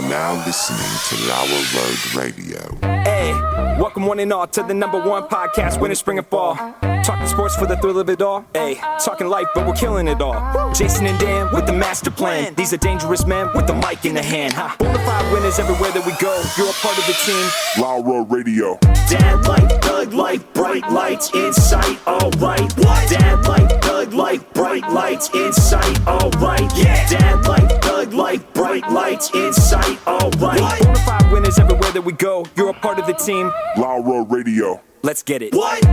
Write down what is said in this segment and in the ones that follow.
are now listening to Lauer Road Radio. Hey, welcome one and all to the #1 podcast, winter, spring, and fall. Talking sports for the thrill of it all. Hey, talking life, but we're killing it all. Jason and Dan with the master plan. These are dangerous men with the mic in the hand. Bonafide winners everywhere that we go. You're a part of the team. Lauer Radio. Dad light, thug light, bright lights in sight. All right. What? Dad light, thug light, bright lights in sight. All right. Yeah. Dad light, thug light, bright lights in sight. All right. Bonafide winners everywhere that we go. You're a part of the team. Lauer Radio. Let's get it. What?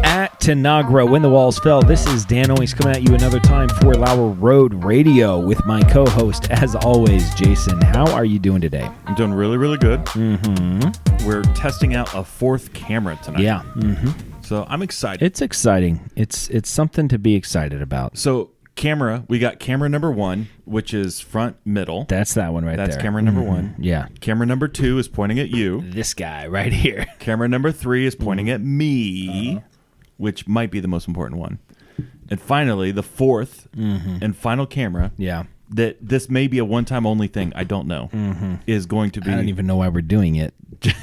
At Tanagra, when the walls fell, this is Dan Owings coming at you another time for Lauer Road Radio with my co-host, as always, Jason. How are you doing today? I'm doing really, really good. Mm-hmm. We're testing out a fourth camera tonight. Yeah. Mm-hmm. So I'm excited. It's exciting. It's something to be excited about. So we got camera number 1, which is front middle. That's that one right there. That's camera number 1. Yeah. Camera number 2 is pointing at you. This guy right here. Camera number 3 is pointing at me, which might be the most important one. And finally, the fourth and final camera. Yeah. That this may be a one-time only thing, I don't know, is going to be... I don't even know why we're doing it.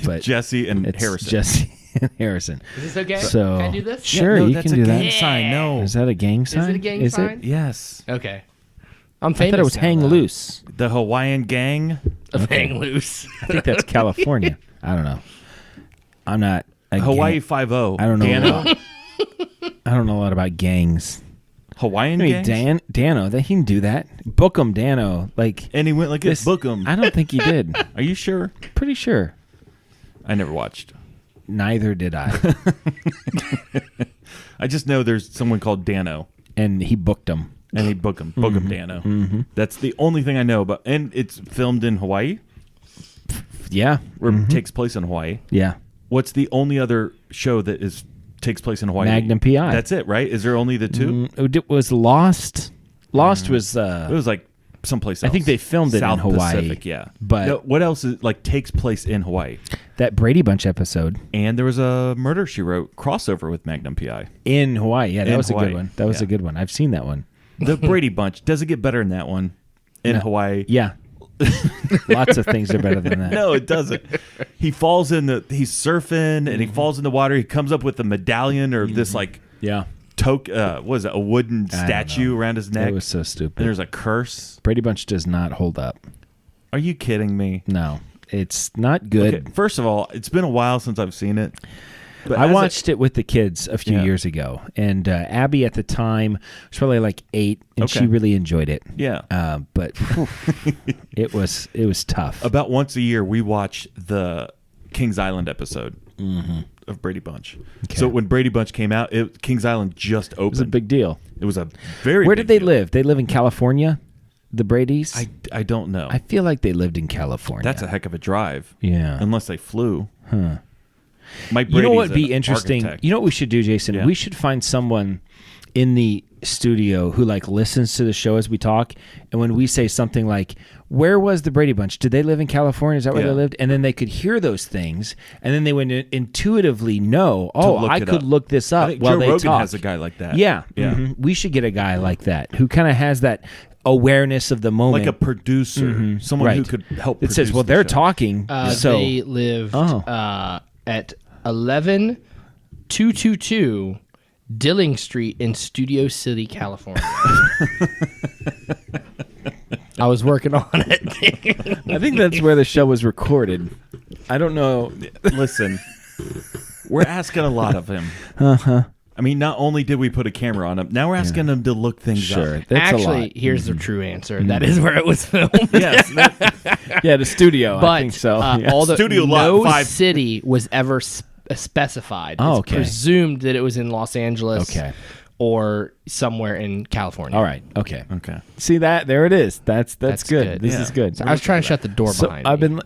But Jesse and Harrison. Jesse and Harrison. Is this okay? So, can I do this? Sure, no, you that's can do a that. gang sign. No. Is that a gang sign? Is it a gang sign? Yes. Okay. I'm I famous. thought it was now, hang though. loose. The Hawaiian gang. Of hang loose. I think that's California. I don't know. I'm not a Hawaii gang. 5-0. I don't know. Dano. I don't know a lot about gangs. Hawaiian I mean, gangs? Dano, he can do that. Book him, Dano. Like, And he went like this. Book him. I don't think he did. Are you sure? Pretty sure. I never watched. Neither did I. I just know there's someone called Dano. And he booked him. And he book him. Book him Dano. Mm-hmm. That's the only thing I know about. And it's filmed in Hawaii? Yeah. Or takes place in Hawaii? Yeah. What's the only other show that takes place in Hawaii? Magnum P.I. That's it, right? Is there only the two? It was Lost. Lost was... It was like someplace else. I think they filmed it South in Hawaii. Pacific, yeah. But no, what else takes place in Hawaii? That Brady Bunch episode. And there was a Murder, She Wrote crossover with Magnum P.I. In Hawaii. Yeah, that was Hawaii. a good one. That was a good one. I've seen that one. The Brady Bunch. Does it get better than that one in Hawaii? Yeah. Lots of things are better than that. No, it doesn't. He's surfing and he falls in the water. He comes up with a medallion or this like what is it, a wooden statue around his neck. It was so stupid. And there's a curse. Brady Bunch does not hold up. Are you kidding me? No, it's not good. Okay, first of all, it's been a while since I've seen it. But I watched it with the kids a few years ago, and Abby at the time was probably like 8, and she really enjoyed it. Yeah, but it was tough. About once a year, we watch the Kings Island episode of Brady Bunch. Okay. So when Brady Bunch came out, Kings Island just opened. It was a big deal. It was a very. Where big did they deal. live? They live in California. The Brady's. I don't know. I feel like they lived in California. That's a heck of a drive. Yeah, unless they flew. Huh. Mike you know Brady's what would be interesting? Architect. You know what we should do, Jason? Yeah. We should find someone in the studio who like listens to the show as we talk, and when we say something like, "Where was the Brady Bunch? Did they live in California? Is that where they lived?" And then they could hear those things, and then they would intuitively know, "Oh, I could look this up." I think while Joe they Rogan talk. has a guy like that. Yeah, yeah. Mm-hmm. We should get a guy like that who kind of has that awareness of the moment, like a producer, someone who could help. It says, "Well, they're talking." So they lived at 11222 Dilling Street in Studio City, California. I was working on it. I think that's where the show was recorded. I don't know. Listen, we're asking a lot of him. I mean, not only did we put a camera on him, now we're asking him to look things up. That's Actually, a lot. here's the true answer. That is where it was filmed. Yes, Yeah, the studio. But I think so. although Studio no lot 5. city was ever specified. Oh, it's okay. presumed that it was in Los Angeles Okay. or somewhere in California. All right. Okay. Okay. See that? There it is. That's good. good. This Yeah. is good. So I was trying to shut the door So behind I've me. been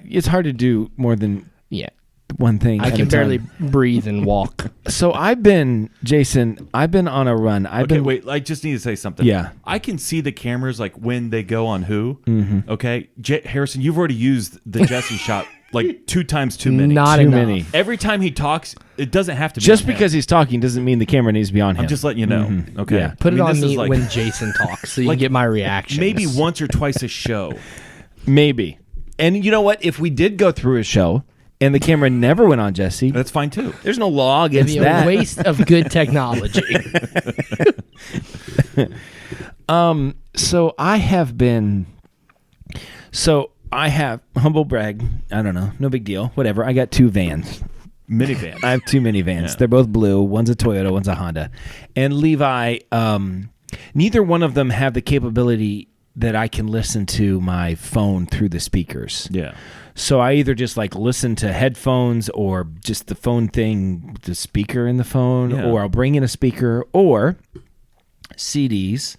it's hard to do more than one thing. I at can a time. barely breathe and walk. So Jason, I've been on a run. Wait. I just need to say something. Yeah. I can see the cameras like when they go on who. Okay, Harrison, you've already used the Jesse shot like 2 times too many. Not Too enough. many. Every time he talks, it doesn't have to be Just on him. because he's talking doesn't mean the camera needs to be on him. I'm just letting you know. Okay. Yeah. Put I it mean, on this is me like when Jason talks so you like can get my reaction. maybe once or twice a show. maybe. And you know what? If we did go through a show and the camera never went on Jesse, That's fine too. there's no law It'd against be that. a waste of good technology. So I have humble brag. I don't know. No big deal. Whatever. I got 2 vans. Minivan. I have 2 minivans. Yeah. They're both blue. One's a Toyota, one's a Honda. And Levi, neither one of them have the capability that I can listen to my phone through the speakers. Yeah. So I either just like listen to headphones or just the phone thing, the speaker in the phone, Yeah. or I'll bring in a speaker or CDs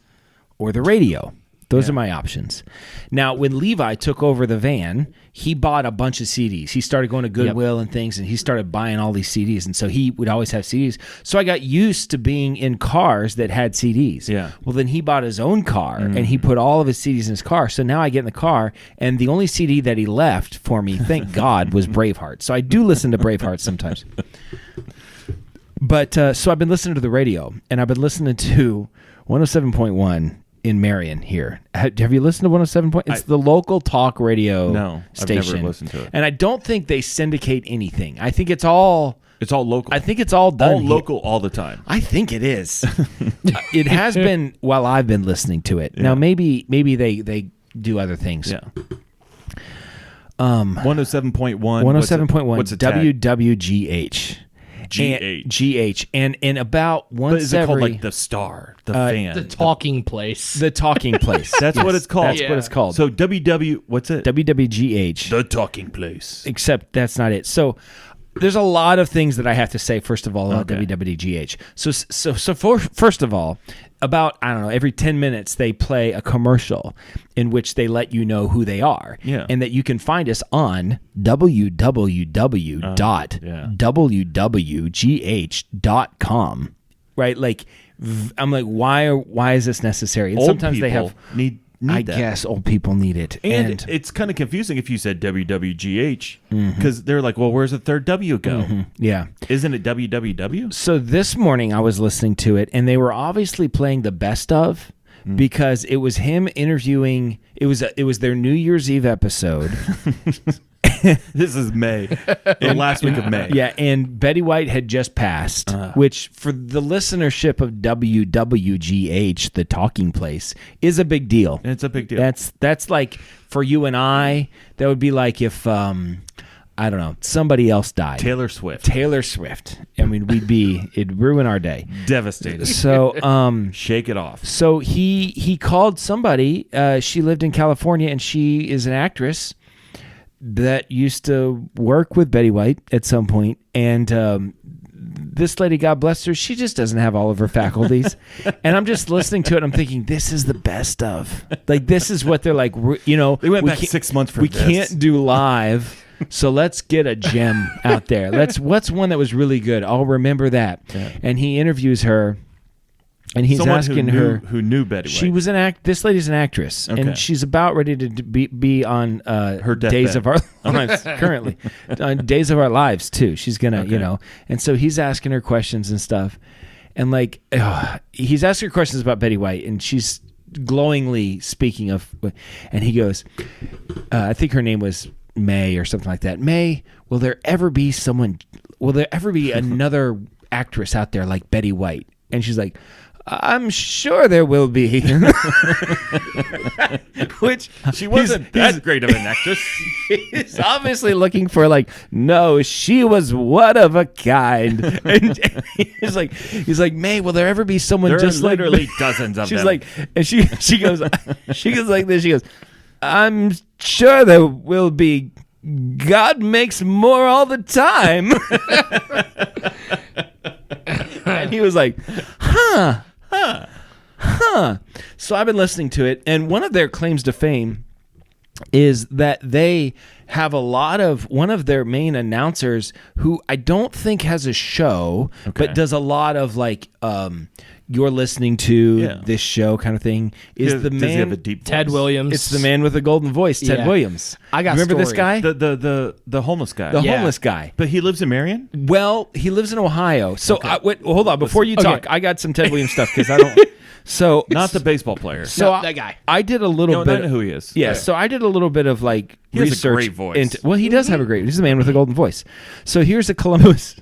or the radio. Those are my options. Now, when Levi took over the van, he bought a bunch of CDs. He started going to Goodwill and things, and he started buying all these CDs. And so he would always have CDs. So I got used to being in cars that had CDs. Yeah. Well, then he bought his own car, and he put all of his CDs in his car. So now I get in the car, and the only CD that he left for me, thank God, was Braveheart. So I do listen to Braveheart sometimes. But so I've been listening to the radio, and I've been listening to 107.1 in Marion here. Have you listened to 107? It's the local talk radio No, station. I've never listened to it. And I don't think they syndicate anything. I think it's all local. I think it's all done all here. local all the time. I think it is. It has been while I've been listening to it. Now maybe they do other things. Yeah. 107.1. 107.1 What's the tag? WWGH. GH. And about But once is it every called like the Star, the fan? The talking place. the talking place. That's what it's called. That's what it's called. So what's it? WWGH. The talking place. Except that's not it. So there's a lot of things that I have to say first of all about Okay. WWGH. First of all, about I don't know, every 10 minutes they play a commercial in which they let you know who they are. Yeah. And that you can find us on www.wwgh.com. Right? Like I'm like why is this necessary? And Old sometimes they people have need I that. guess old people need it. And it's kind of confusing if you said WWGH because they're like, well, where's the third W go? yeah. Isn't it WWW? So this morning I was listening to it, and they were obviously playing the best of because it was him interviewing. It was their New Year's Eve episode. This is May, the last week of May. Yeah, and Betty White had just passed, which for the listenership of WWGH, the talking place, is a big deal. It's a big deal. That's like for you and I. That would be like if I don't know, somebody else died. Taylor Swift. I mean, it'd ruin our day. Devastated. So, Shake it off. So he called somebody. She lived in California, and she is an actress that used to work with Betty White at some point. And this lady, God bless her, she just doesn't have all of her faculties. And I'm just listening to it. And I'm thinking, this is the best of. Like, this is what they're like. You know, They went we back can't- 6 months for we this. can't do live. So let's get a gem out there. What's one that was really good? I'll remember that. Yeah. And he interviews her. And he's Someone asking who knew Betty White. She was this lady's an actress, Okay. and she's about ready to be on her Days deathbed. of Our Lives currently, on Days of Our Lives too. She's gonna, you know, and so he's asking her questions and stuff, and like he's asking her questions about Betty White, and she's glowingly speaking of, and he goes, I think her name was May or something like that. May, will there ever be another actress out there like Betty White? And she's like, I'm sure there will be. Which She wasn't that great of an actress. he's obviously looking for, like, no, she was one of a kind. And he's like, May, will there ever be someone There just are like literally dozens of She's them. like, and she goes like this. She goes, I'm sure there will be. God makes more all the time. And he was like, huh. So I've been listening to it, and one of their claims to fame is that they have one of their main announcers who I don't think has a show, but does a lot of like you're listening to this show kind of thing. Is the Does he man have a deep voice? Ted Williams. It's the man with the golden voice, Ted Yeah. Williams. I got remember this story. guy, The homeless guy. the Yeah. homeless guy. But he lives in Marion? Well, he lives in Ohio. So wait, hold on, before you talk, Okay. I got some Ted Williams stuff because I don't. So Not the baseball player. So No, that guy. I did a little No, bit. I know who he is. Yeah, so I did a little bit of like He has a research. great voice. Well, he does have a great. He's a man with a golden voice. So here's a Columbus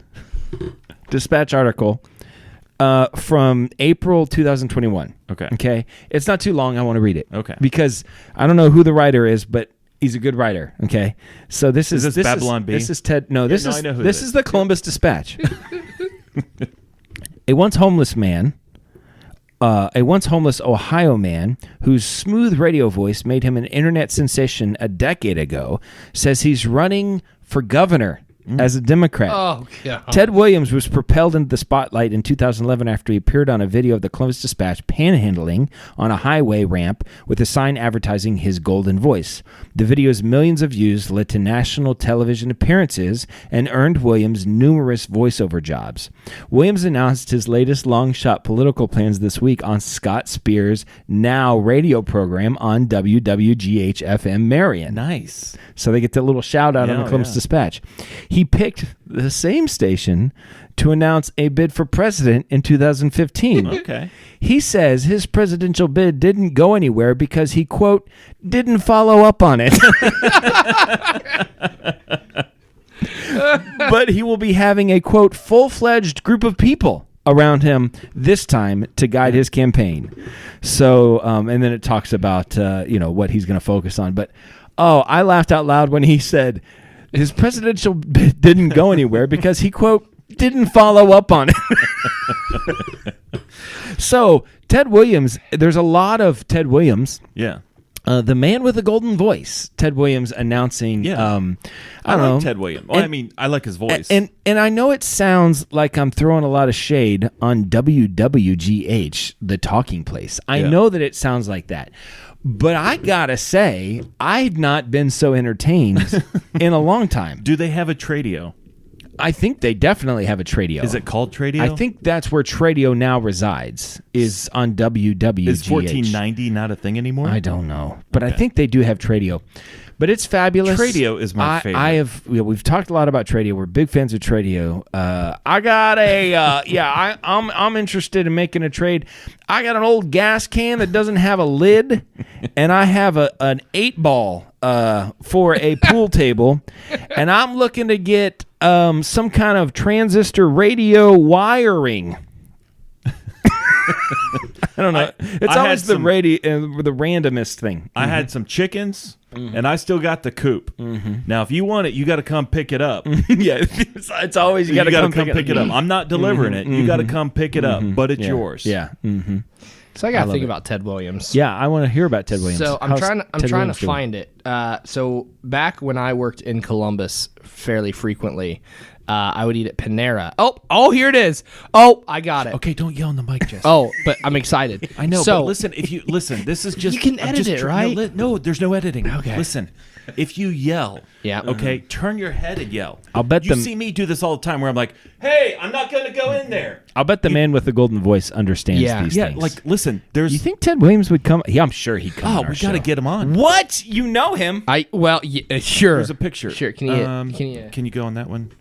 Dispatch article from April 2021. Okay. It's not too long. I want to read it. Okay. Because I don't know who the writer is, but he's a good writer. Okay. So this is Babylon Bee? This is Ted. No, this is I know who this it is. is the Columbus Dispatch. A once homeless Ohio man whose smooth radio voice made him an internet sensation a decade ago says he's running for governor as a Democrat. Oh, God. Ted Williams was propelled into the spotlight in 2011 after he appeared on a video of the Columbus Dispatch panhandling on a highway ramp with a sign advertising his golden voice. The video's millions of views led to national television appearances and earned Williams numerous voiceover jobs. Williams announced his latest long-shot political plans this week on Scott Spears' Now radio program on WWGH-FM Marion. Nice. So they get that little shout out on the Columbus Dispatch. He picked the same station to announce a bid for president in 2015. Okay. He says his presidential bid didn't go anywhere because he, quote, didn't follow up on it. But he will be having a, quote, full-fledged group of people around him this time to guide his campaign. So, and then it talks about, what he's going to focus on. But, I laughed out loud when he said his presidential bid didn't go anywhere because he, quote, didn't follow up on it. So, Ted Williams, there's a lot of Ted Williams. Yeah. The man with the golden voice, Ted Williams, announcing. Yeah. I don't know. Ted Williams. Well, I like his voice. And I know it sounds like I'm throwing a lot of shade on WWGH, the talking place. I know that it sounds like that. But I gotta say, I've not been so entertained in a long time. Do they have a Tradio? I think they definitely have a Tradio. Is it called Tradio? I think that's where Tradio now resides, is on WWGH. Is 1490 not a thing anymore? I don't know. But I think they do have Tradio. But it's fabulous. Tradio is my favorite. We've talked a lot about Tradio. We're big fans of Tradio. I got I'm interested in making a trade. I got an old gas can that doesn't have a lid, and I have an 8-ball for a pool table, and I'm looking to get some kind of transistor radio wiring. I don't know. It's always the randomest thing. I had some chickens, and I still got the coop. Now, if you want it, you got to come pick it up. Yeah, it's always you got to come pick it up. I'm not delivering it. You got to come pick it up, but it's yours. Yeah. So I got to think about Ted Williams. Yeah, I want to hear about Ted Williams. So I'm trying to find it. So back when I worked in Columbus fairly frequently, I would eat at Panera. Oh, here it is. Oh, I got it. Okay, don't yell in the mic, Jesse. Oh, but I'm excited. I know, So, but listen, this is just... You can edit it, right? No, there's no editing. Okay. Listen, if you yell, Yeah. okay, turn your head and yell. I'll bet you see me do this all the time where I'm like, hey, I'm not going to go in there. I'll bet the man with the golden voice understands these Yeah, things. like, listen, there's... You think Ted Williams would come? Yeah, I'm sure he'd come. Oh, we got to get him on. What? You know him? Sure. There's a picture. Sure. Can you go on that one?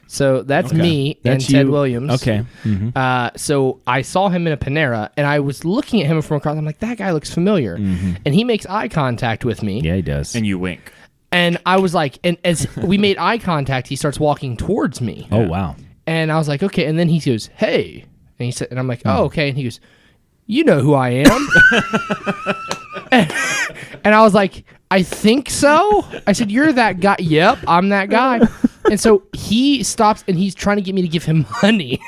So that's me That's and Ted you. Williams. Okay. Mm-hmm. So I saw him in a Panera, and I was looking at him from across. I'm like, that guy looks familiar. And he makes eye contact with me. Yeah, he does. And you wink. And I was like, and as we made eye contact, he starts walking towards me. Oh, wow. And I was like, okay. And then he goes, hey. And he said, and I'm like, oh, okay. And he goes, you know who I am. And I was like, I think so. I said, you're that guy. Yep, I'm that guy. And so he stops and he's trying to get me to give him money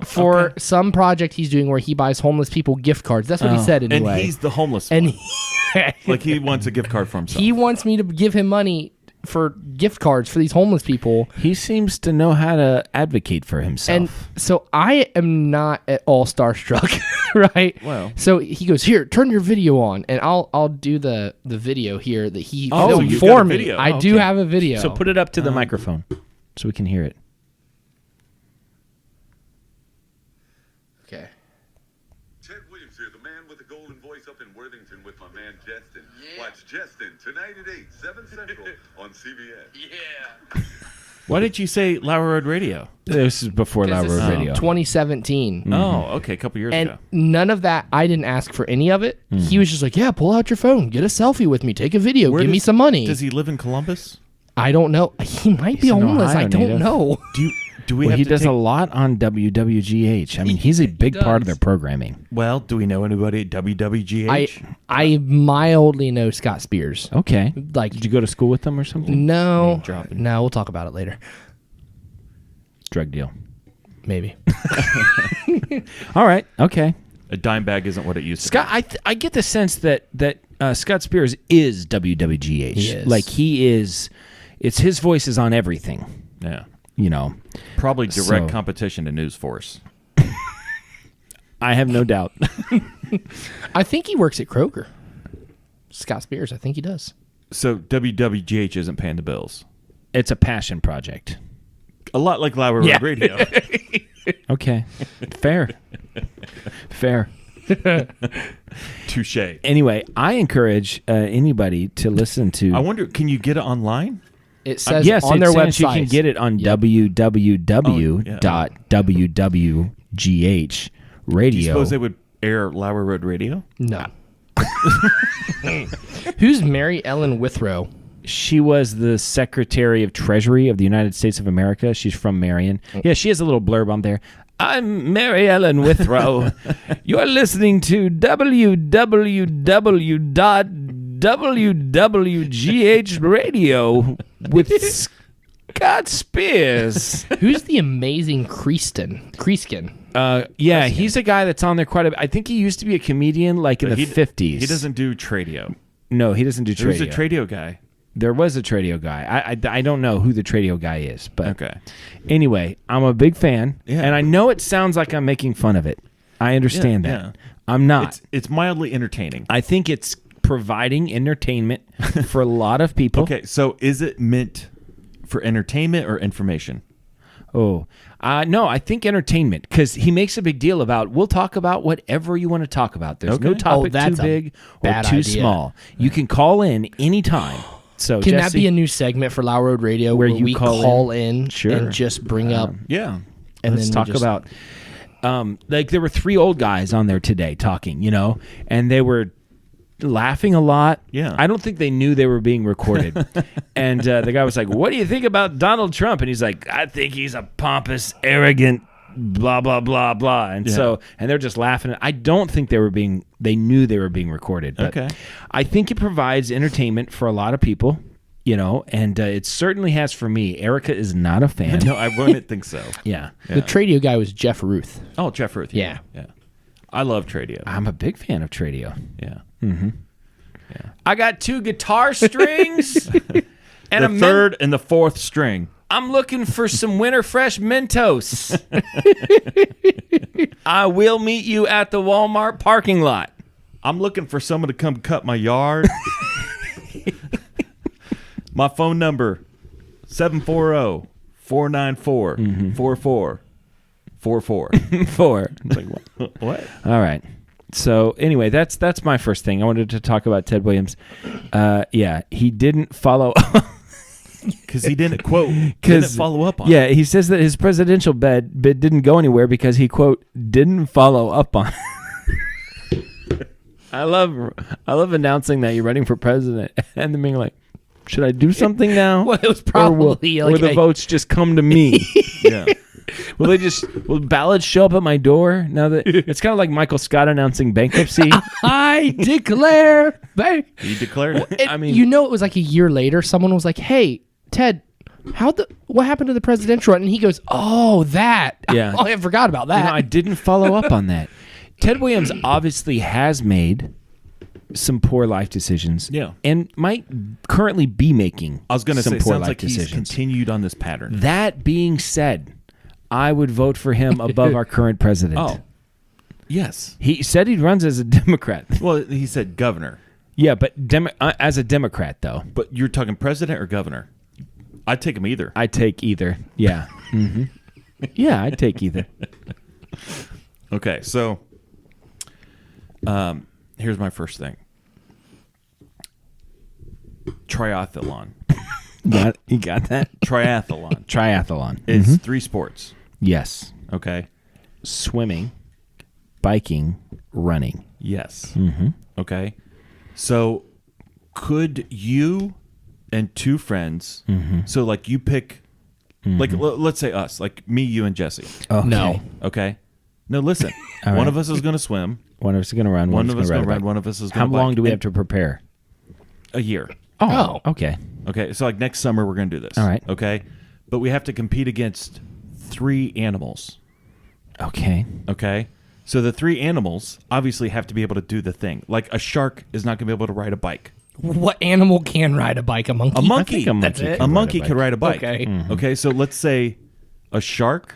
for some project he's doing where he buys homeless people gift cards. That's what he said anyway. And he's the homeless and one. Like he wants a gift card for himself. He wants me to give him money for gift cards for these homeless people. He seems to know how to advocate for himself. And so I am not at all starstruck, right? Well. So he goes, here, turn your video on, and I'll do the video here that he so filmed you for got a me. video. I do have a video. So put it up to the microphone so we can hear it. Okay. Ted Williams here, the man with the golden voice up in Worthington with my man Justin. Watch Justin tonight at 8, 7 Central on CBS. Why did you say Lauer Road Radio? This is before Lauer Road Radio. 2017. Oh, okay, a couple years And ago. none of that, I didn't ask for any of it. He was just like, yeah, pull out your phone, get a selfie with me, take a video, give me some money. Does he live in Columbus? I don't know. He might be He's an homeless. Ohio I don't native. know. Do we Well, have he to does take, a lot on WWGH. I mean, he's a big part of their programming. Well, do we know anybody at WWGH? I mildly know Scott Spears. Okay. Like, Did you go to school with them or something? no, dropping. no, we'll talk about it later. Drug deal. Maybe. All right. Okay. A dime bag isn't what it used to Scott, I get the sense that Scott Spears is WWGH. He is. Like he is. It's his voice is on everything. be. Yeah. You know. Probably direct So- competition to News Force. I have no doubt. I think he works at Kroger. Scott Spears, I think he does. So WWGH isn't paying the bills. It's a passion project. A lot like Lauer Road Radio. Okay. Fair. Fair. Touche. Anyway, I encourage anybody to listen to. I wonder, can you get it online? It says yes, on it their says website. you can get it on www.wwgh radio. Do you suppose they would air Lauer Road Radio? No. Who's Mary Ellen Withrow? She was the Secretary of Treasury of the United States of America. She's from Marion. Yeah, she has a little blurb on there. I'm Mary Ellen Withrow. You're listening to www.wwgh radio with Scott Spears. Who's the amazing Kreeskin? Yeah, he's a guy that's on there quite a bit. I think he used to be a comedian like in the 50s. He doesn't do Tradio. No, he doesn't do Tradio. There's a Tradio guy. There was a Tradio guy. I don't know who the Tradio guy is, but Okay. anyway, I'm a big fan, Yeah. and I know it sounds like I'm making fun of it. I understand that. Yeah. I'm not. It's mildly entertaining. I think it's providing entertainment for a lot of people. Okay, so is it meant for entertainment or information? Oh, no, I think entertainment, because he makes a big deal about, we'll talk about whatever you want to talk about. There's no Okay. topic that's too a big or bad too idea. small. You can call in anytime. So Can that Jesse, be a new segment for Lauer Road Radio where you we call in Sure. and just bring up? Yeah. And Let's then talk we just- about like there were 3 old guys on there today talking, you know, and they were laughing a lot. Yeah. I don't think they knew they were being recorded. And the guy was like, "What do you think about Donald Trump?" And he's like, "I think he's a pompous, arrogant, blah blah blah blah." And and they're just laughing. I don't think they knew they were being recorded. But Okay. I think it provides entertainment for a lot of people. You know, and it certainly has for me. Erica is not a fan. No, I wouldn't think so. Yeah. The Tradio guy was Jeff Ruth. Oh, Jeff Ruth. Yeah. Yeah. I love Tradio. I'm a big fan of Tradio. Yeah. I got 2 guitar strings and The third and the fourth string. I'm looking for some Winter Fresh Mentos. I will meet you at the Walmart parking lot. I'm looking for someone to come cut my yard. My phone number 740-494-4444. 4. It's like, What? all right. So anyway, that's my first thing. I wanted to talk about Ted Williams. Yeah, he didn't follow Because he didn't didn't follow up on it. Yeah, he says that his presidential bid didn't go anywhere because he quote didn't follow up on. I love announcing that you're running for president and then being like, should I do something now? Well, it was Or probably will like the votes just come to me? Yeah. Will ballots show up at my door now that it's kind of like Michael Scott announcing bankruptcy? I declare. He declared it. I mean, You know, it was like a year later. Someone was like, "Hey, Ted, what happened to the presidential run?" And he goes, "Oh, that. Yeah. Oh, I forgot about that." I didn't follow up on that. Ted Williams obviously has made some poor life decisions. Yeah. And might currently be making I was going to some say, poor sounds life like he's decisions. continued on this pattern. That being said, I would vote for him above our current president. Oh, yes. He said he runs as a Democrat. Well, he said governor. Yeah, but as a Democrat, though. But you're talking president or governor? I'd take him either. I'd take either. Yeah. Hmm. Yeah, I'd take either. Okay, so here's my first thing. Triathlon. You got that? Triathlon. Triathlon. It's 3 sports. Yes. Okay. Swimming, biking, running. Yes. Okay. So could you and 2 friends, so like you pick, like let's say us, like me, you, and Jesse. Okay. No. Okay. No, listen. All One right. of us is going to swim. One of us is going to run. One of us is going ride to a run. bike. One of us is How going to long do we have to prepare? A year. Oh. Okay. Okay. So like next summer we're going to do this. All right. Okay. But we have to compete against 3 animals. Okay. Okay. So the 3 animals obviously have to be able to do the thing. Like a shark is not going to be able to ride a bike. What animal can ride a bike? A monkey? A monkey. I think a monkey That's it? can A ride monkey bike. could ride a bike. Okay. Okay. So let's say a shark,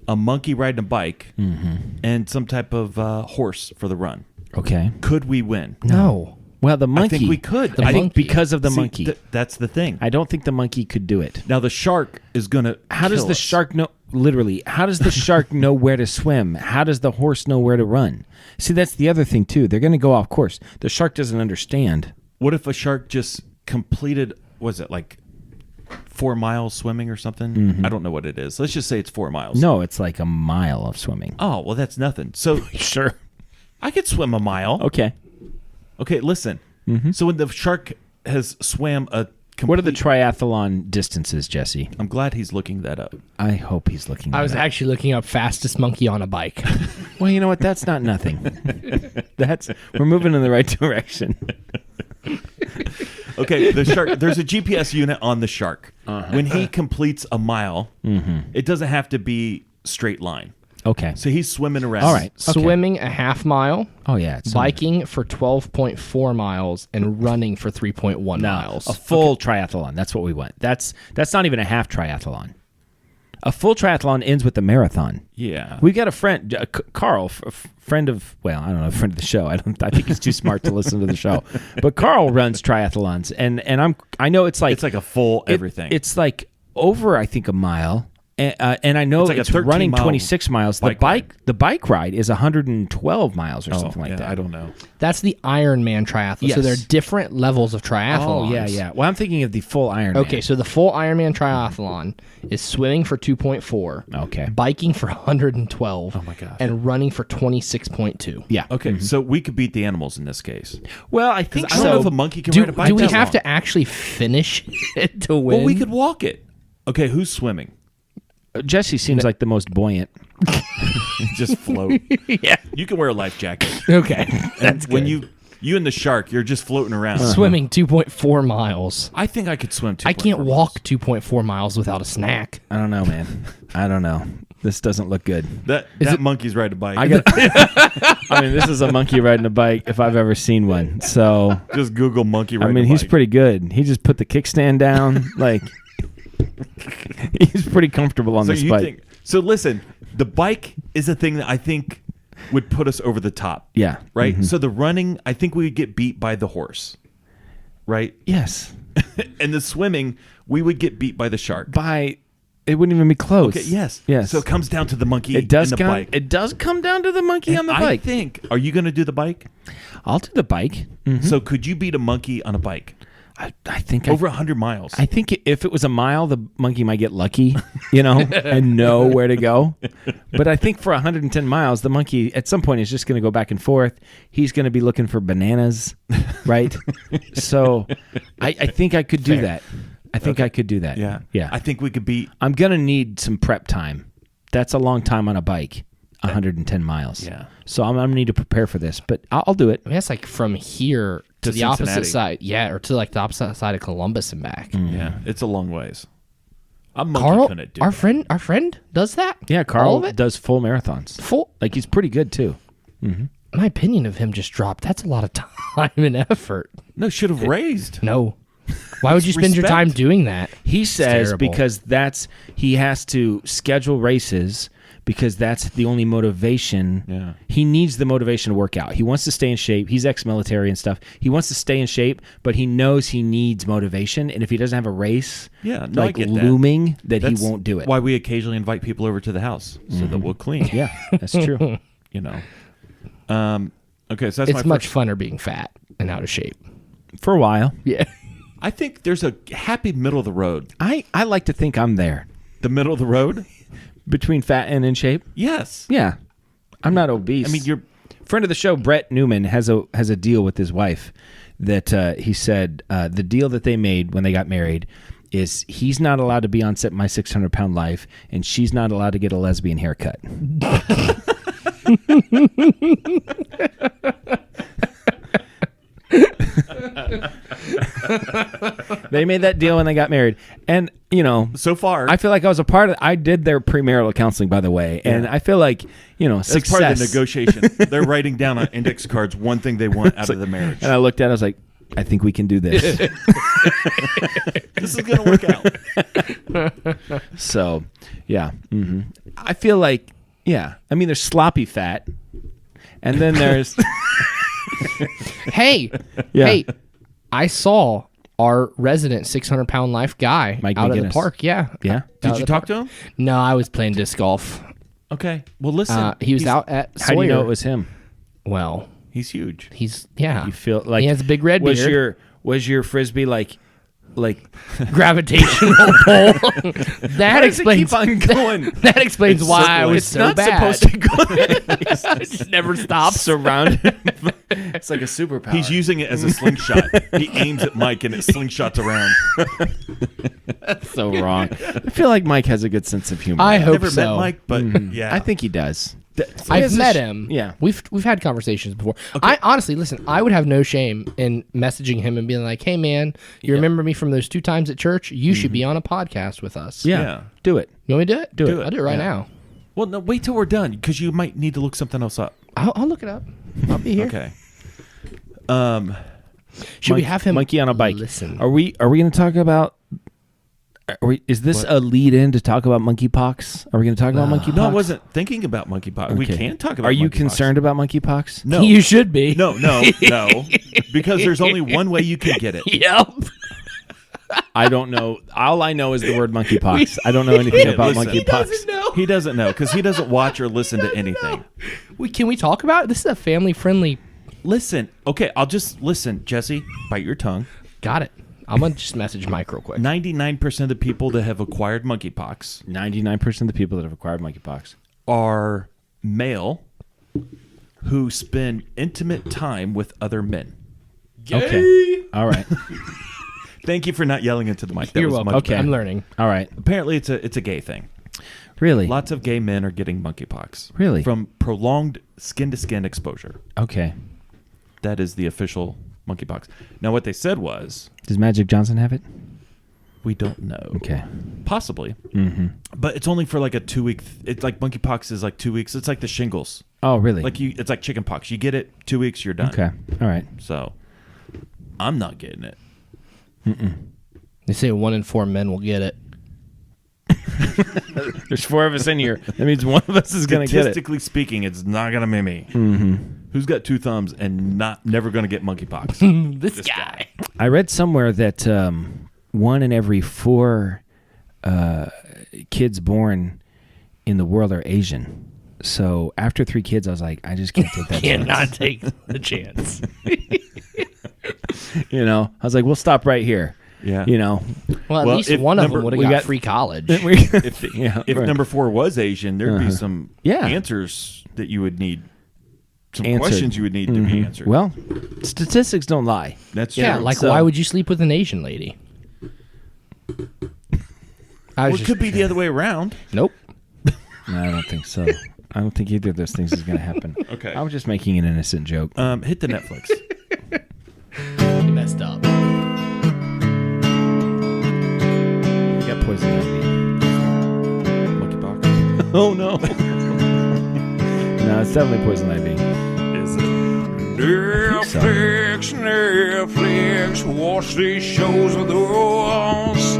a monkey riding a bike, and some type of horse for the run. Okay. Could we win? No. Well, the monkey. I think we could. The I think monkey. because of the See, monkey. that's the thing. I don't think the monkey could do it. Now the shark is going to. How does the shark know? Literally, how does the shark know where to swim? How does the horse know where to run? See, that's the other thing too. They're going to go off course. The shark doesn't understand. What if a shark just completed? Was it like 4 miles swimming or something? I don't know what it is. Let's just say it's 4 miles. No, it's like a mile of swimming. Oh well, that's nothing. So Sure. I could swim a mile. Okay. Okay, listen. So when the shark has swam a complete, What are the triathlon distances, Jesse? I'm glad he's looking that up. I hope he's looking. I was that up. actually looking up fastest monkey on a bike. Well, you know what? That's not nothing. We're moving in the right direction. Okay, the shark. There's a GPS unit on the shark. When he completes a mile, it doesn't have to be straight line. Okay. So he's swimming around. All right. Okay. Swimming a half mile, Oh yeah. It's biking for 12.4 miles, and running for 3.1 miles. a full triathlon. That's what we want. That's not even a half triathlon. A full triathlon ends with the marathon. Yeah. We got a friend, Carl, friend of, well, I don't know, friend of the show. I think he's too smart to listen to the show. But Carl runs triathlons, and I know it's like a full everything. It's like over, I think, a mile. And I know It's like a it's 13 running mile 26 miles. The bike ride is 112 miles or something like that. I don't know. That's the Ironman triathlon. Yes. So there are different levels of triathlons. Oh yeah. Well, I'm thinking of the full Ironman. Okay, so the full Ironman triathlon is swimming for 2.4. Okay. Biking for 112. Oh my gosh. And running for 26.2. Yeah. Okay, so we could beat the animals in this case. Well, I think I don't so. know if a monkey can Do, ride a bike. do we that have long. to actually finish it to win? Well, we could walk it. Okay, who's swimming? Jesse seems like the most buoyant. Just float. Yeah. You can wear a life jacket. Okay. And when you and the shark, you're just floating around. Swimming 2.4 miles. I think I could swim. I can't walk 2.4 miles without a snack. I don't know, man. I don't know. This doesn't look good. That monkey's riding a bike. I mean, this is a monkey riding a bike if I've ever seen one. So, just Google monkey I riding mean, a he's bike. pretty good. He just put the kickstand down. Like, he's pretty comfortable on this bike. So listen, the bike is a thing that I think would put us over the top. Yeah. Right? Mhm. So the running, I think we would get beat by the horse. Right? Yes. And the swimming, we would get beat by the shark. It wouldn't even be close. Okay, yes. Yes. So it comes down to the monkey It does and the come. bike. It does come down to the monkey on the I bike. think. Are you going to do the bike? I'll do the bike. Mhm. So could you beat a monkey on a bike? I think Over 100 miles. I think if it was a mile, the monkey might get lucky, and know where to go. But I think for 110 miles, the monkey at some point is just going to go back and forth. He's going to be looking for bananas, right? So I think I could do that. I think I could do that. Yeah. Yeah. I think we could beat. I'm going to need some prep time. That's a long time on a bike, 110 miles. Yeah. So I'm going to need to prepare for this, but I'll do it. I mean, that's like from here to the Cincinnati. opposite side. Yeah, or to like the opposite side of Columbus and back. Yeah. It's a long ways. A monkey Carl, couldn't do our it. friend does that? Yeah, All Carl of it? does full marathons. Full. Like, he's pretty good, too. My opinion of him just dropped. That's a lot of time and effort. No, should have raised. No. Why would you spend your Respect. time doing that? He says terrible. because he has to schedule races because that's the only motivation. Yeah. He needs the motivation to work out. He wants to stay in shape. He's ex-military and stuff. He wants to stay in shape, but he knows he needs motivation. And if he doesn't have a race Yeah, no, I like get that. looming, that That's he won't do it. Why we occasionally invite people over to the house so that we'll clean. Yeah, that's true. You know. Okay, so that's It's my much first. funner being fat and out of shape. For a while. Yeah. I think there's a happy middle of the road. I like to think I'm there. The middle of the road? Between fat and in shape? Yes. Yeah. I'm not obese. I mean, you're... Friend of the show, Brett Newman, has a deal with his wife that he said the deal that they made when they got married is he's not allowed to be on set My 600-Pound Life, and she's not allowed to get a lesbian haircut. They made that deal when they got married. And, you know, so far, I feel like I was a part of it. I did their premarital counseling, by the way. And I feel like, you know, that's success. part of the negotiation. They're writing down on index cards one thing they want out of the marriage. And I looked at it, I was like, I think we can do this. This is going to work out. So, yeah. Mm-hmm. I feel like, yeah. I mean, there's sloppy fat. And then there's... Hey, I saw our resident 600-pound life guy Mike out at the McGinnis. park. Yeah. Yeah? Did you talk to him? No, I was playing disc golf. Okay. Well, listen. He was out at Sawyer. How do you know it was him? Well, He's huge. You feel like... he has a big red beard. Was your Frisbee like Gravitational pull. That explains. Keep on going. That explains why I was It's so not bad. supposed to go. It just never stops. Surrounded. It's like a superpower. He's using it as a slingshot. He aims at Mike and it slingshots around. That's so wrong. I feel like Mike has a good sense of humor. I hope Never so. met Mike, but yeah. I think he does. I've met him. Yeah. We've had conversations before. I honestly listen, I would have no shame in messaging him and being like, "Hey man, you remember me from those 2 times at church? You should be on a podcast with us." Yeah. Do it. You want me to do it? Do it. I'll do it right now. Well, no, wait till we're done because you might need to look something else up. I'll look it up. I'll be here. Okay. Should we have him Monkey on a bike? Listen. Are we going to talk about? Is this a lead in to talk about monkeypox? Are we going to talk about monkeypox? No, I wasn't thinking about monkeypox. We Okay. can't talk about. Are you monkeypox. concerned about monkeypox? No. You should be. No, because there's only one way you can get it. Yep. I don't know. All I know is the word monkeypox. I don't know anything about listen. monkeypox. He doesn't know because he doesn't watch or listen to anything. Can we talk about it? This is a family friendly. Listen, okay, I'll just listen. Jesse, bite your tongue. Got it. I'm gonna just message Mike real quick. 99% of the people that have acquired monkeypox 99% of the people that have acquired monkeypox are male who spend intimate time with other men. Okay. All right. Thank you for not yelling into the mic. That You're was welcome. much Okay. better. I'm learning. All right. Apparently, it's a gay thing. Really? Lots of gay men are getting monkeypox. Really? From prolonged skin-to-skin exposure. Okay. That is the official monkeypox. Now, what they said was, Does Magic Johnson have it? we don't know. Okay. Possibly. Mm-hmm. But it's only for like a 2-week. It's like monkeypox is like 2 weeks. It's like the shingles. Oh, really? It's like chickenpox. You get it 2 weeks, you're done. Okay. All right. So, I'm not getting it. They say 1 in 4 men will get it. There's 4 of us in here. That means one of us is going to get it. Statistically speaking, it's not gonna be me. Mm-hmm. Who's got 2 thumbs and never gonna get monkeypox? This guy. I read somewhere that 1 in every 4 kids born in the world are Asian. So after 3 kids, I was like, I just can't take that chance. Cannot take the chance. You know, I was like, we'll stop right here. Yeah. You know, Well, at Well, least if one of number- them would have we got got- free college. yeah. If right. number 4 was Asian, there'd be some Yeah. answers that you would need. Some Answered. questions you would need to be answered. Well, statistics don't lie. That's Yeah, true. like So- why would you sleep with an Asian lady? I Well, was it could be the other way around. Nope. No, I don't think so. I don't think either of those things is going to happen. Okay. I was just making an innocent joke. Hit the Netflix. You messed up. You got poison ivy. Monkeypox. Oh no. No, it's definitely poison ivy. Is it? Netflix, Netflix, watch these shows with us.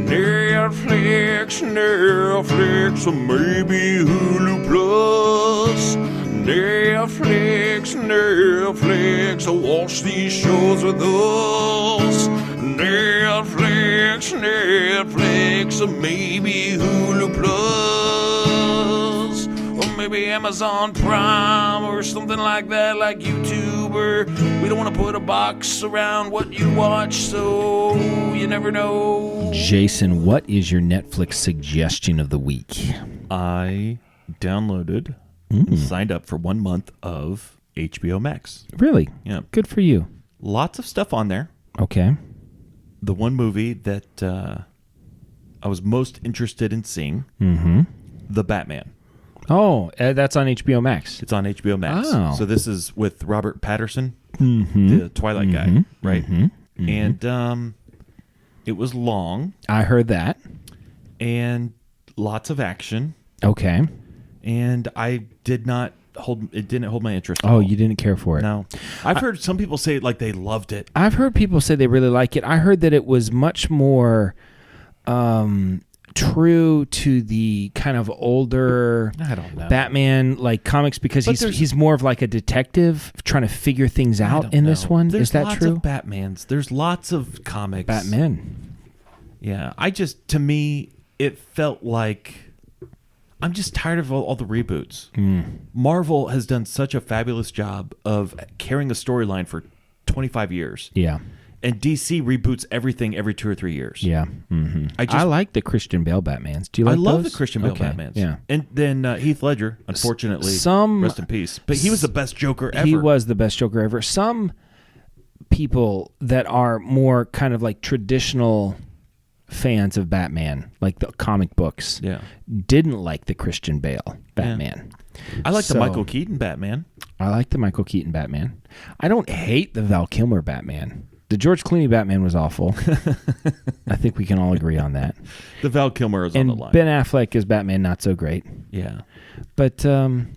Netflix, Netflix, or maybe Hulu Plus. Netflix, Netflix, watch these shows with us. Netflix, Netflix, or maybe Hulu Plus. Or maybe Amazon Prime or something like that, like YouTube YouTuber. We don't want to put a box around what you watch, so you never know. Jason, what is your Netflix suggestion of the week? I downloaded, signed up for 1 month of HBO Max. Really? Yeah. Good for you. Lots of stuff on there. Okay. The one movie that I was most interested in seeing, The Batman. Oh, that's on HBO Max. It's on HBO Max. Oh. So this is with Robert Pattinson, the Twilight guy, right? And it was long I heard that. and lots of action, Okay. and I did not hold. It didn't hold my interest. At Oh, all. you didn't care for it. No, I've heard some people say like they loved it. I've heard people say they really like it. I heard that it was much more true to the kind of older I don't know. Batman like comics because But there's- he's more of like a detective trying to figure things I out don't in this know. one. There's Is that lots true? Of Batmans. There's lots of comics. Batman. Yeah, to me, it felt like I'm just tired of all the reboots. Marvel has done such a fabulous job of carrying a storyline for 25 years. Yeah. And DC reboots everything every 2 or 3 years. Yeah. I like the Christian Bale Batmans. Do you like I love those? the Christian Bale Okay, Batmans. Yeah. And then Heath Ledger, unfortunately, rest in peace. But he was the best Joker ever. He was the best Joker ever. Some people that are more kind of like traditional fans of Batman, like the comic books, Yeah. didn't like the Christian Bale Batman. I like the So- Michael Keaton Batman. I like the Michael Keaton Batman. I don't hate the Val Kilmer Batman. The George Clooney Batman was awful. I think we can all agree on that. The Val Kilmer is on And the line. Ben Affleck as Batman, not so great. Yeah. But I'm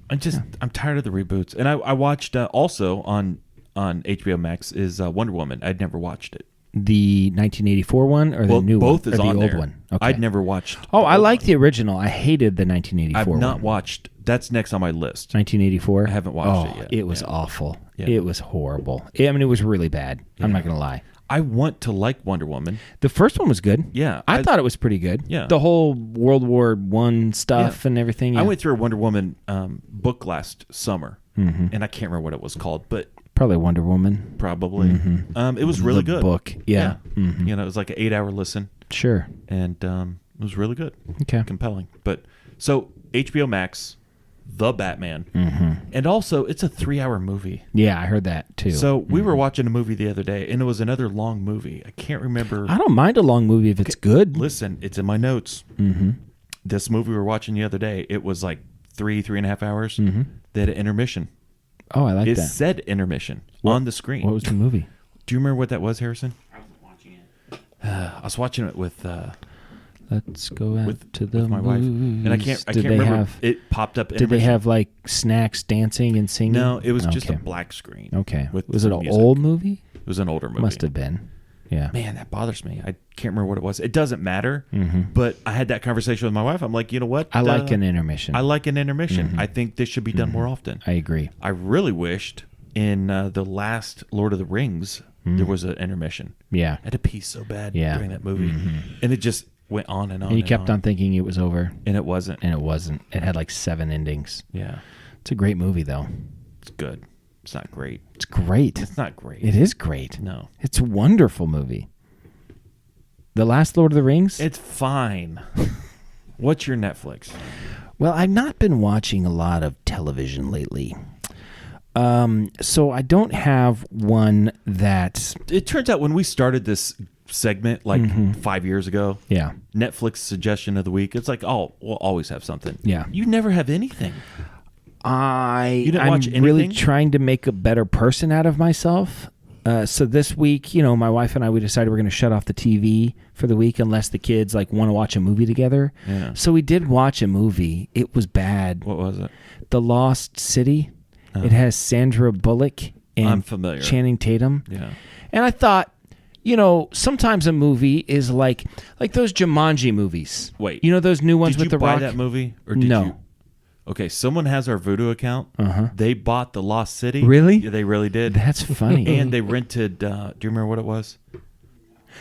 tired of the reboots. And I watched also on HBO Max is Wonder Woman. I'd never watched it. the 1984 one or the new both one? is or the on old there. one? Okay. I'd never watched. Oh, the I old like one. the original. I hated the 1984 I've not one. watched. That's next on my list. 1984? I haven't watched it yet. It was Yeah. awful. Yeah. It was horrible. I mean, it was really bad. I'm not going to lie. I want to like Wonder Woman. The first one was good. Yeah, I thought it was pretty good. Yeah. The whole World War I stuff and everything. Yeah. I went through a Wonder Woman book last summer, and I can't remember what it was called, but Probably Wonder Woman. probably it was really The good. book. Yeah. You know, it was like an 8-hour listen, Sure. and it was really good. Okay. Compelling. But so HBO Max, The Batman, and also it's a 3-hour movie. Yeah, I heard that too. So we were watching a movie the other day, and it was another long movie. I can't remember. I don't mind a long movie if it's good. Listen, it's in my notes. This movie we were watching the other day, it was like 3.5 hours. They had an intermission. Oh, I like It that. said intermission on the screen. What was the movie? Do you remember what that was, Harrison? I wasn't watching it. I was watching it with Let's go out to the my wife, and I movies. can't Did they remember. have? It popped up. Did they intermission. have like snacks, dancing, and singing? No, it was just a Okay. black screen. Okay. with Was it some an music. old movie? It was an older movie. Must have been. Yeah. Man, that bothers me. I can't remember what it was. It doesn't matter. But I had that conversation with my wife. I'm like, you know what? I like an intermission. I like an intermission. I think this should be done more often. I agree. I really wished in the last Lord of the Rings there was an intermission. Yeah. I had to pee so bad Yeah. during that movie, and it just went on and on. And you kept on thinking it was over, and it wasn't. and it wasn't. It had like 7 endings. Yeah, It's a great movie, though. it's good. It's not great. It's great. It's not great. It is great. No, It's a wonderful movie. The last Lord of the Rings? it's fine. What's your Netflix? Well, I've not been watching a lot of television lately. So I don't have one that... It turns out when we started this segment like 5 years ago, Yeah. Netflix suggestion of the week, it's like, oh, we'll always have something. Yeah. You never have anything. You didn't I'm watch really anything? trying to make a better person out of myself. So this week, my wife and I, we decided we're going to shut off the TV for the week unless the kids like want to watch a movie together. Yeah. So we did watch a movie. It was bad. What was it? The Lost City. It has Sandra Bullock and I'm familiar. Channing Tatum. Yeah. And I thought, sometimes a movie is like those Jumanji movies. Wait. Those new ones Did with you the buy Rock? that movie? Or did No. you? Okay, someone has our Voodoo account. They bought The Lost City. Really? Yeah, they really did. That's funny. And they rented, do you remember what it was?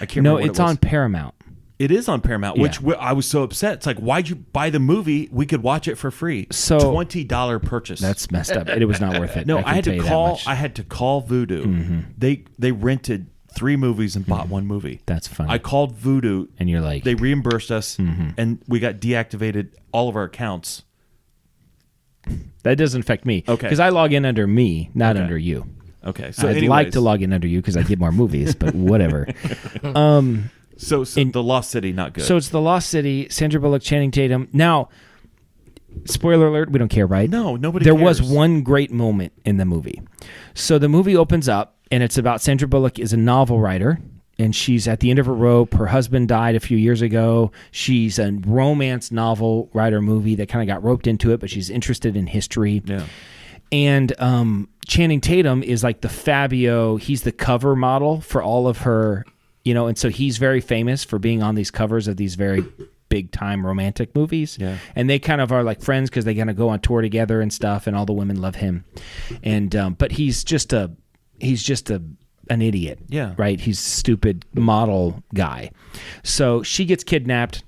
I can't No, remember what it's it was. on Paramount. It is on Paramount, which I was so upset. It's like, why'd you buy the movie? We could watch it for free. So $20 purchase. That's messed up. It was not worth it. No, I had to call. I had to call Vudu. They rented 3 movies and bought 1 movie. That's funny. I called Vudu, and you're like, they reimbursed us, and we got deactivated all of our accounts. That doesn't affect me. Okay, because I log in under me, not under you. Okay, so I'd like to log in under you because I get more movies, but whatever. So The Lost City, not good. So it's The Lost City, Sandra Bullock, Channing Tatum. Now, spoiler alert, we don't care, right? No, nobody There cares. was one great moment in the movie. So the movie opens up, and it's about Sandra Bullock is a novel writer, and she's at the end of her rope. Her husband died a few years ago. She's a romance novel writer movie that kind of got roped into it, but she's interested in history. Yeah. And Channing Tatum is like the Fabio. He's the cover model for all of her, and so he's very famous for being on these covers of these very big time romantic movies. Yeah. And they kind of are like friends because they kind of go on tour together and stuff, and all the women love him. And but he's just an idiot. Yeah. Right? He's a stupid model guy. So she gets kidnapped.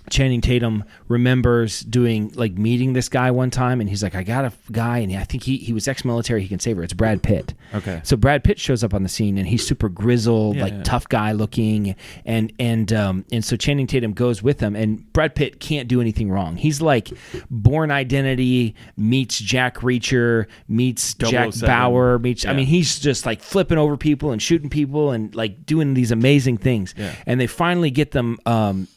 Channing Tatum remembers meeting this guy one time, and he's like, I got a guy, and I think he was ex-military. He can save her. It's Brad Pitt. Okay. So Brad Pitt shows up on the scene, and he's super grizzled, tough guy looking, and so Channing Tatum goes with him, and Brad Pitt can't do anything wrong. He's like Born Identity meets Jack Reacher meets Jack 007. Bauer meets. I mean, he's just like flipping over people and shooting people and like doing these amazing things. Yeah. And they finally get them.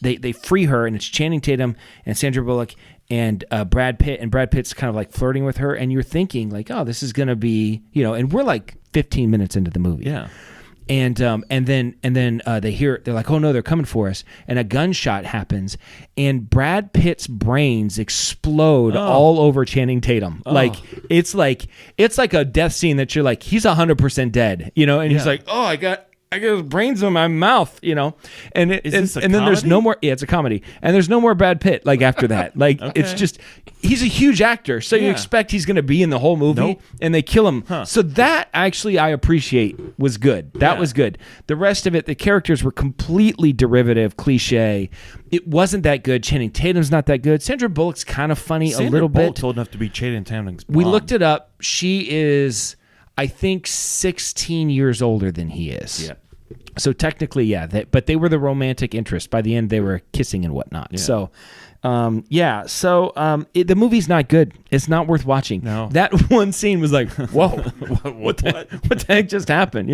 They free her, and it's Channing Tatum and Sandra Bullock and Brad Pitt, and Brad Pitt's kind of like flirting with her, and you're thinking like, oh, this is gonna be, and we're like 15 minutes into the movie. Yeah. And then they're like, oh no, they're coming for us, and a gunshot happens, and Brad Pitt's brains explode all over Channing Tatum. Like it's like a death scene that you're like, he's 100% dead, and he's like, oh, I got his brains in my mouth, and then there's no more. Yeah, it's a comedy, and there's no more Brad Pitt like after that. Like It's just, he's a huge actor, so you expect he's going to be in the whole movie, and they kill him. So that actually I appreciate was good. That was good. The rest of it, the characters were completely derivative, cliche. It wasn't that good. Channing Tatum's not that good. Sandra Bullock's kind of funny a little bit. Sandra Bullock's old enough to be Channing Tatum's mom. We looked it up. She is, I think, 16 years older than he is. Yeah. So technically, but they were the romantic interest. By the end, they were kissing and whatnot. Yeah. So, the movie's not good. It's not worth watching. No. That one scene was like, whoa, what the heck just happened?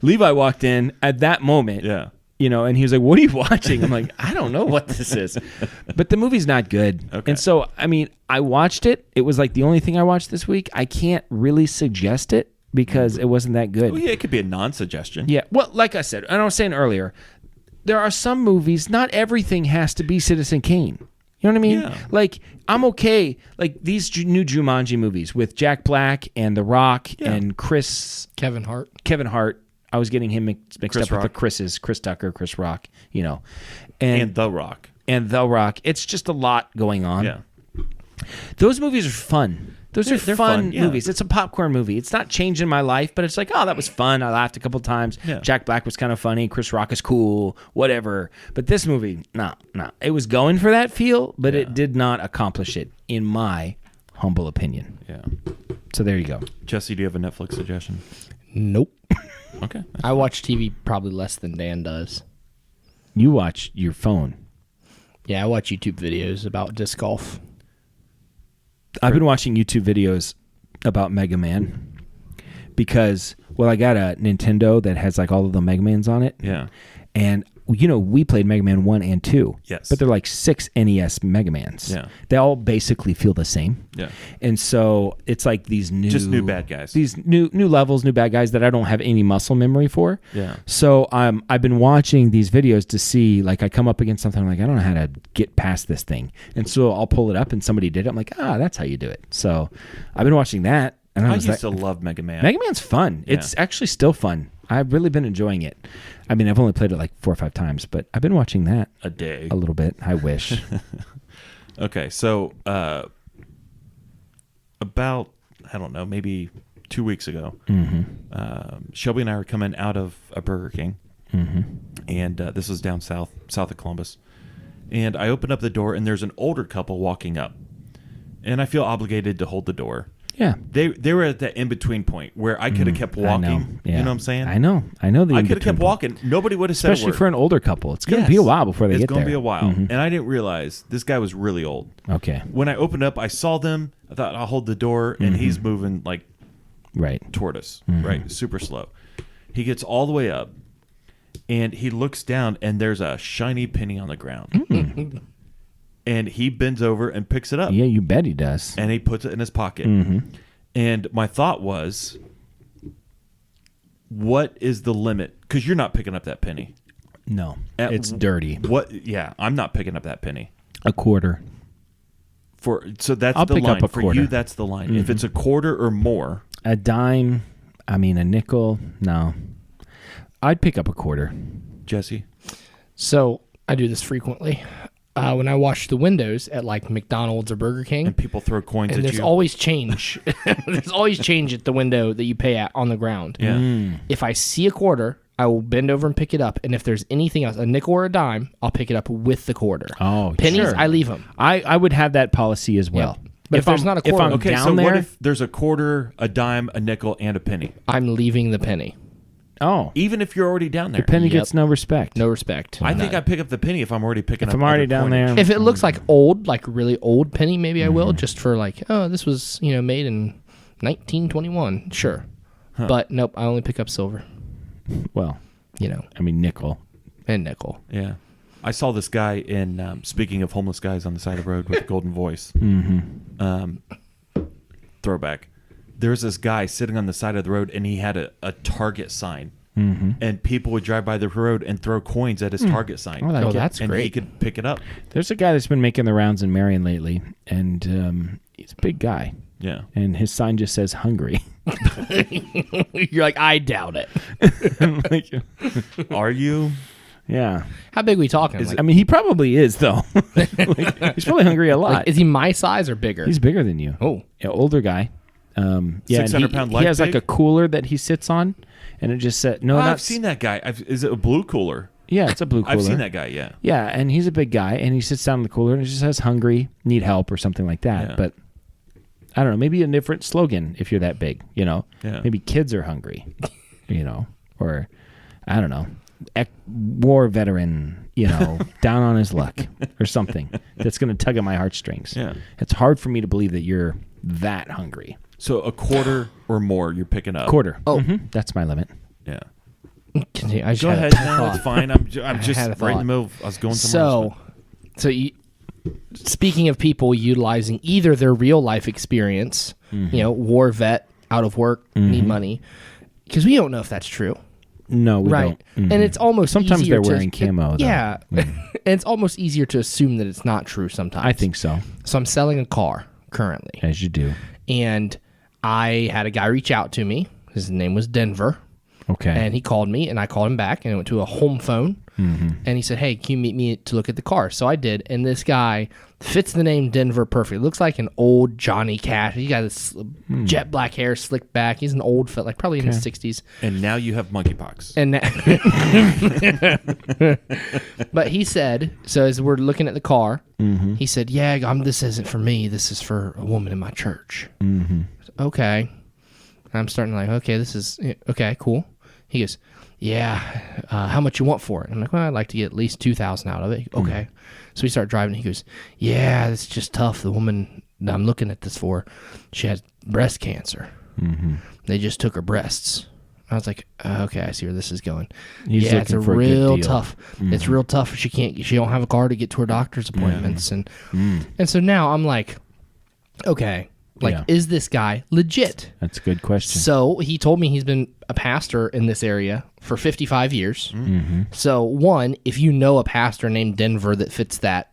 Levi walked in at that moment. Yeah. And he was like, what are you watching? I'm like, I don't know what this is. But the movie's not good. Okay. And so, I mean, I watched it. It was like the only thing I watched this week. I can't really suggest it because it wasn't that good. Well, yeah, it could be a non-suggestion. Yeah. Well, like I said, and I was saying earlier, there are some movies, not everything has to be Citizen Kane. You know what I mean? Yeah. Like, I'm okay. Like, these new Jumanji movies with Jack Black and The Rock and Kevin Hart. I was getting him mixed Chris up Rock. with the Chris's, Chris Tucker, Chris Rock, And The Rock. And The Rock. It's just a lot going on. Yeah. Those movies are fun. They're fun, fun movies. It's a popcorn movie. It's not changing my life, but it's like, oh, that was fun. I laughed a couple times. Yeah. Jack Black was kind of funny. Chris Rock is cool. Whatever. But this movie, no. It was going for that feel, but it did not accomplish it, in my humble opinion. Yeah. So there you go. Jesse, do you have a Netflix suggestion? Nope. Okay. I watch TV probably less than Dan does. You watch your phone. Yeah, I watch YouTube videos about disc golf. I've been watching YouTube videos about Mega Man because, well, I got a Nintendo that has like all of the Mega Mans on it. Yeah. And, we played Mega Man 1 and 2. Yes. But they're like 6 NES Mega Mans. Yeah. They all basically feel the same. Yeah. And so it's like these new bad guys. These new levels, new bad guys that I don't have any muscle memory for. Yeah. So I've been watching these videos to see, like, I come up against something, I'm like, I don't know how to get past this thing. And so I'll pull it up and somebody did it. I'm like, that's how you do it. So I've been watching that. And I was used to love Mega Man. Mega Man's fun. Yeah. It's actually still fun. I've really been enjoying it. I mean, I've only played it like 4 or 5 times, but I've been watching that a day. a little bit. I wish. Okay, so about, I don't know, maybe 2 weeks ago, Shelby and I were coming out of a Burger King, and this was down south of Columbus. And I opened up the door, and there's an older couple walking up, and I feel obligated to hold the door. Yeah. They were at that in-between point where I could have kept walking. I know. Yeah. You know what I'm saying? I know the I could have in-between kept point. walking. Nobody would have said a Especially word. for an older couple. It's going to Yes. be a while before they get there. It's going to be a while. Mhm. And I didn't realize this guy was really old. Okay. When I opened up, I saw them. I thought, I'll hold the door, and he's moving like Right. toward us, right? Super slow. He gets all the way up, and he looks down, and there's a shiny penny on the ground. And he bends over and picks it up. Yeah, you bet he does. And he puts it in his pocket. And my thought was, what is the limit? Because you're not picking up that penny. No. It's dirty. What? Yeah, I'm not picking up that penny. A quarter. So that's I'll the pick line. up a For quarter. you, that's the line. If it's a quarter or more. A dime. I mean, a nickel. No. I'd pick up a quarter. Jesse? So I do this frequently. When I wash the windows at like McDonald's or Burger King, And people throw coins and at there's you. always change. There's always change at the window that you pay at on the ground. Yeah. If I see a quarter, I will bend over and pick it up. And if there's anything else, a nickel or a dime, I'll pick it up with the quarter. Oh, Pennies, sure. I leave them. I would have that policy as well. Yeah. But if there's not a quarter- if I'm Okay, down so there, what if there's a quarter, a dime, a nickel, and a penny? I'm leaving the penny. Even if you're already down there. the penny Yep. gets no respect. No respect. I think I pick up the penny if I'm already picking up. If I'm already other down coinage. there, If it looks like old, like really old penny, maybe I will, just for like, oh, this was, made in 1921. Sure. But nope, I only pick up silver, well, I mean nickel. and nickel. Yeah. I saw this guy in, speaking of homeless guys on the side of the road with a golden voice. Throwback. There's this guy sitting on the side of the road, and he had a Target sign. And people would drive by the road and throw coins at his Target sign. I like it. That's and he great. could pick it up. There's a guy that's been making the rounds in Marion lately, and he's a big guy. Yeah. And his sign just says hungry. You're like, I doubt it. Are you? Yeah. How big are we talking? I mean, he probably is, though. He's probably hungry a lot. is he my size or bigger? He's bigger than you. Oh. Yeah, older guy. Yeah, and 600-pound he has light like a big? cooler that he sits on, and it just said, no, I've seen that guy. Is it a blue cooler? Yeah, it's a blue cooler. I've seen that guy, yeah. Yeah, and he's a big guy, and he sits down in the cooler, and it just says hungry, need help, or something like that. Yeah. But I don't know, maybe a different slogan if you're that big, Yeah. Maybe kids are hungry, or I don't know, war veteran, down on his luck or something that's going to tug at my heartstrings. Yeah. It's hard for me to believe that you're that hungry. So a quarter or more you're picking up. Quarter. Oh, that's my limit. Yeah. Continue. I just Go had ahead. a No, thought. it's fine. I'm just had a right in thought. the middle. I was going somewhere else. So speaking of people utilizing either their real life experience, war vet, out of work, need money, because we don't know if that's true. No, we Right. don't. And it's almost Sometimes easier they're to- wearing camo, though. Yeah. And it's almost easier to assume that it's not true sometimes. I think so, So I'm selling a car currently. as you do. And I had a guy reach out to me. His name was Denver. Okay. And he called me, and I called him back, and I went to a home phone. And he said, hey, can you meet me to look at the car? So I did, and this guy fits the name Denver perfectly. Looks like an old Johnny Cash. He got this jet black hair, slicked back. He's an old fella, like probably in his 60s. And now you have monkeypox. And but he said, so as we're looking at the car, he said, yeah, this isn't for me. This is for a woman in my church. Okay. And I'm starting like, okay, this is, okay, cool. He goes, yeah, how much you want for it? I'm like, well, I'd like to get at least $2,000 out of it. Okay. So we start driving. He goes, yeah, it's just tough. The woman that I'm looking at this for, she has breast cancer. They just took her breasts. I was like, okay, I see where this is going. He's yeah, it's looking a for a good real deal. tough. It's real tough. She don't have a car to get to her doctor's appointments. And so now I'm like, okay, Yeah. is this guy legit? That's a good question. So he told me he's been a pastor in this area for 55 years. So one, if you know a pastor named Denver that fits that,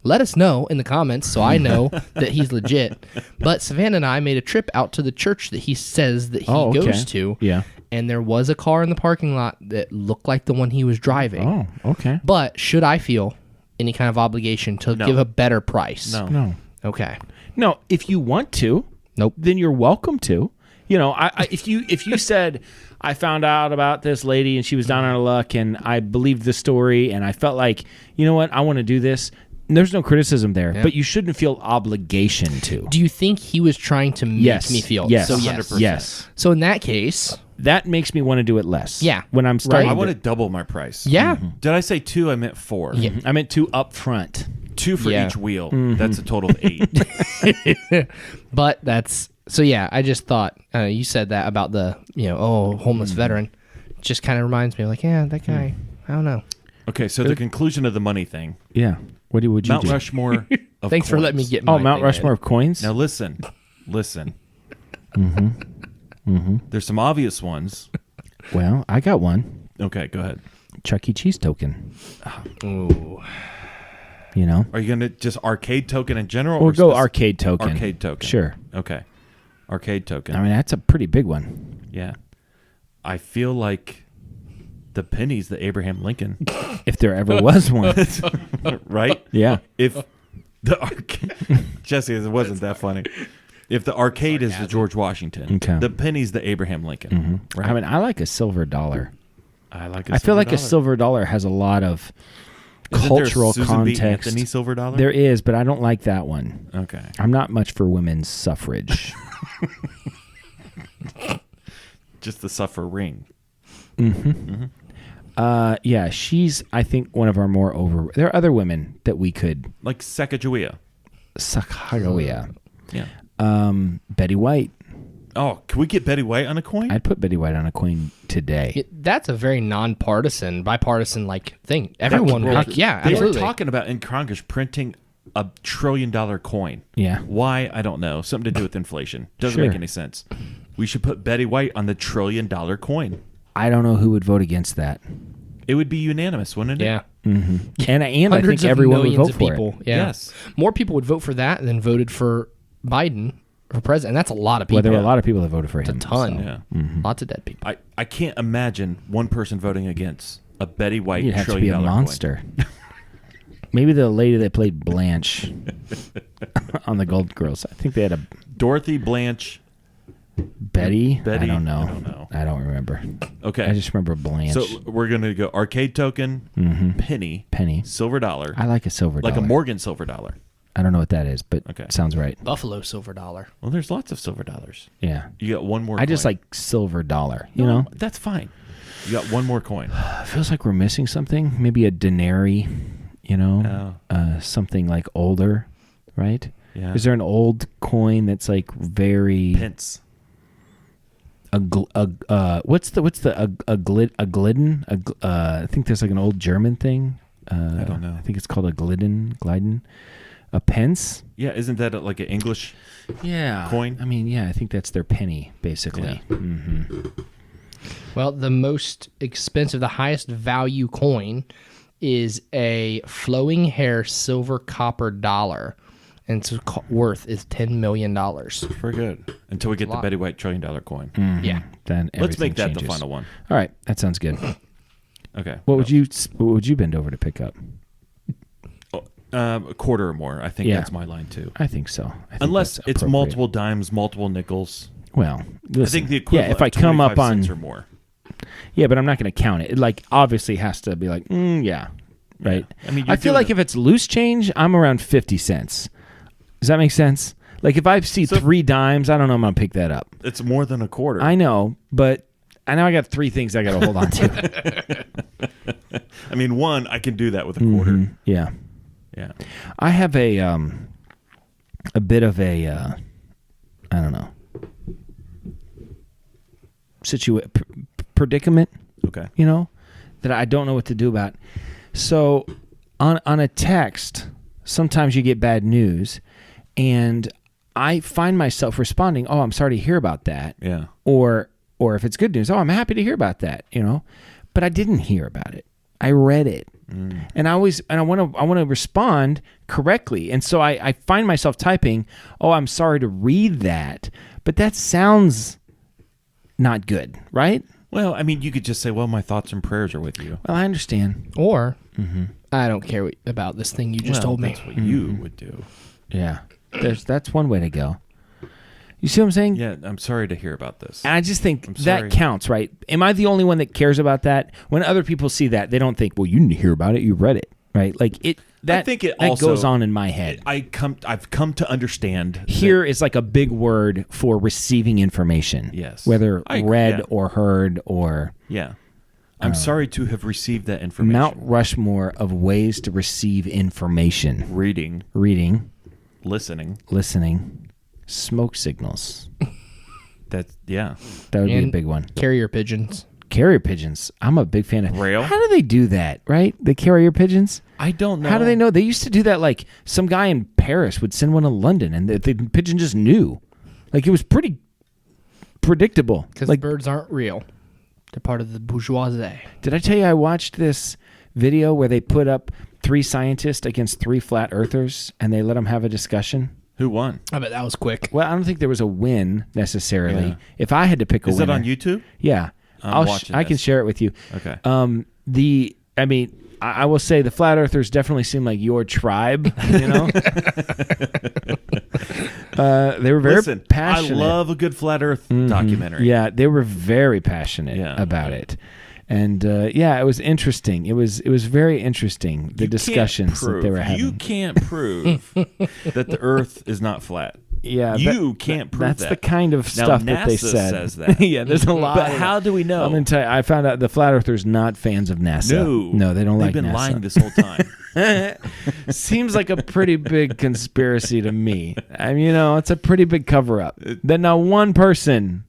let us know in the comments so I know that he's legit. But Savannah and I made a trip out to the church that he says that he goes to. Yeah. And there was a car in the parking lot that looked like the one he was driving. Oh, okay. But should I feel any kind of obligation to give a better price? No. No. Okay. No, if you want to, Nope. then you're welcome to. You know, if you said I found out about this lady and she was down on her luck and I believed the story and I felt like, you know what, I want to do this. There's no criticism there, but you shouldn't feel obligation to. Do you think he was trying to make me feel? Yes. So 100%. Yes. So in that case, that makes me want to do it less. Yeah. When I'm starting, I want to double my price. yeah. Did I say 2? I meant 4. Yeah. I meant 2 up front. 2 for Yeah. each wheel. That's a total of 8. But that's so. Yeah, I just thought you said that about the homeless veteran. Just kind of reminds me like, yeah, that guy. I don't know. Okay, so the conclusion of the money thing. Yeah. Would you Mount do? Rushmore of Thanks for coins. letting me get. My Mount thing Rushmore in. of coins. Now listen. There's some obvious ones. Well, I got one. Okay, go ahead. Chuck E. Cheese token. Ooh. You know, Are you going to just arcade token in general? or go spec- arcade token. Arcade token. Sure. Okay. Arcade token. I mean, that's a pretty big one. Yeah. I feel like the pennies that Abraham Lincoln, If there ever was one. right? Yeah. If the arcade, Jesse, it wasn't that funny. If the arcade is the George Washington, Okay. the penny's the Abraham Lincoln. Right? I mean, I like a silver dollar. I feel like a silver dollar has a lot of cultural Susan B. context. Anthony silver dollar? There is, but I don't like that one. Okay. I'm not much for women's suffrage. Just the suffer ring. Yeah, she's, I think, one of our more over. There are other women that we could. Like Sacagawea. Sacagawea. Yeah. Betty White. Oh, can we get Betty White on a coin? I'd put Betty White on a coin today. That's a very bipartisan like thing. Everyone, would like, yeah, They absolutely. were talking about in Congress printing a $1 trillion coin. Yeah. Why? I don't know. Something to do with inflation. Doesn't Sure. make any sense. We should put Betty White on the $1 trillion coin. I don't know who would vote against that. It would be unanimous, wouldn't it? Yeah. And I Hundreds think of everyone would millions vote of for people. it. Yeah. Yes. More people would vote for that than voted for Biden for president. And that's a lot of people. Well, there were a lot of people that voted for him. a ton. so Yeah. Lots of dead people. I can't imagine one person voting against a Betty White You'd $1 have to trillion be a coin. monster. Maybe the lady that played Blanche on the Golden Girls. I think they had a Dorothy Blanche. Betty. Betty? I don't know. I don't know. I don't remember. Okay. I just remember Blanche. So we're going to go arcade token, penny, silver dollar, I like a silver like dollar. a Morgan silver dollar. I don't know what that is, but Okay. sounds right. Buffalo silver dollar. Well, there's lots of silver dollars. Yeah. You got one more I just coin. like silver dollar, you No, know? That's fine. You got one more coin. It feels like we're missing something. Maybe a denary, you know? Something like older, right? Yeah. Is there an old coin that's like very Pence. what's a glidden? I think there's like an old German thing. I don't know. I think it's called a glidden. A pence? Yeah, isn't that like an English? Yeah. Coin? I mean, yeah, I think that's their penny, basically. Yeah. Well, the most expensive, the highest value coin is a flowing hair silver copper dollar. And its worth is $10 million. Very good. Until we get the lot. Betty White $1 trillion coin. Yeah. Then Let's make everything that the changes. final one. All right, that sounds good. Okay. What would you bend over to pick up? A quarter or more. I think Yeah. that's my line too. I think so. I think Unless that's it's appropriate. multiple dimes, multiple nickels. Well, listen, I think the equivalent. yeah, if I of come up 25 on cents or more. Yeah, but I'm not going to count it. It like obviously has to be like, yeah, right. I mean, I feel like if it's loose change, I'm around 50 cents. Does that make sense? Like if I see 3 dimes, I don't know if I'm going to pick that up. it's more than a quarter. I know, but I know I got 3 things I got to hold on to. I mean, one, I can do that with a quarter. Yeah. Yeah. I have a bit of a I don't know predicament, Okay. you know, that I don't know what to do about. So on a text, sometimes you get bad news, and I find myself responding, "Oh, I'm sorry to hear about that," Yeah. or if it's good news, "Oh, I'm happy to hear about that," you know, but I didn't hear about it. I read it. And I want to respond correctly. And so I find myself typing, "Oh, I'm sorry to read that." But that sounds not good, right? Well, I mean, you could just say, "Well, my thoughts and prayers are with you." Well, I understand. Or, I don't care about this thing you just Well, told me. That's what you would do. Yeah. That's one way to go. You see what I'm saying? Yeah, I'm sorry to hear about this. And I just think sorry. that counts, right? Am I the only one that cares about that? When other people see that, they don't think, well, you didn't hear about it, you read it, right? Like it. That, I think it that also goes on in my head. I've come to understand. Here is like a big word for receiving information. Yes. Whether I- read yeah. or heard or Yeah. I'm sorry to have received that information. Mount Rushmore of ways to receive information. Reading, Listening, smoke signals. that's yeah. That would be a And big one. Carrier pigeons. Carrier pigeons. I'm a big fan of. Rail? How do they do that, right? The carrier pigeons? I don't know. How do they know? They used to do that, like some guy in Paris would send one to London and the pigeon just knew. Like it was pretty predictable. Because Like, birds aren't real. They're part of the bourgeoisie. did I tell you I watched this video where they put up 3 scientists against 3 flat earthers and they let them have a discussion? Who won? I bet that was quick. Well, I don't think there was a win necessarily. Yeah. If I had to pick a Is winner. that on YouTube? Yeah. I'm watching I can this. share it with you. Okay. I will say the flat earthers definitely seem like your tribe, you know? They were very Listen, passionate. I love a good flat Earth documentary. Yeah, they were very passionate Yeah. about it. And it was interesting. It was very interesting, the discussions that they were having. You can't prove that the Earth is not flat. Yeah, You can't prove that's that. the kind of Now, stuff that they NASA said. says that. Yeah, there's a lot. But of how it. do we know? I'm gonna tell you, I found out the flat earthers not fans of NASA. No, they don't They've like been NASA. lying this whole time. Seems like a pretty big conspiracy to me. I mean, it's a pretty big cover up. That not one person.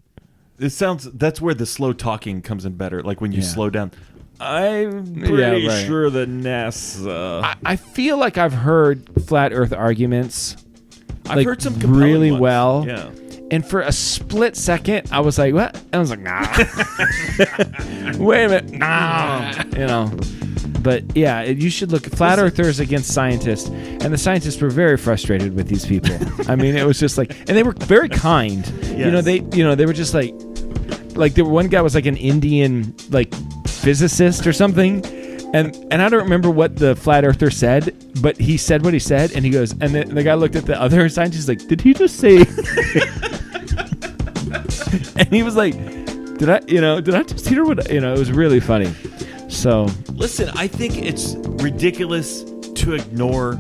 That's where the slow talking comes in better. Like when you Yeah. slow down. I'm pretty right. sure that NASA. I feel like I've heard flat Earth arguments. I've like, heard some compelling really ones. well. Yeah. And for a split second, I was like, "What?" I was like, "Nah." Wait a minute, nah. But yeah, you should look flat Earthers against scientists, and the scientists were very frustrated with these people. I mean, it was just like, and they were very kind. Yes. They were just like there were one guy was like an Indian like physicist or something. And I don't remember what the flat earther said, but he said what he said, and he goes, and the guy looked at the other scientist like, did he just say? And he was like, did I just hear what? It was really funny. So Listen, I think it's ridiculous to ignore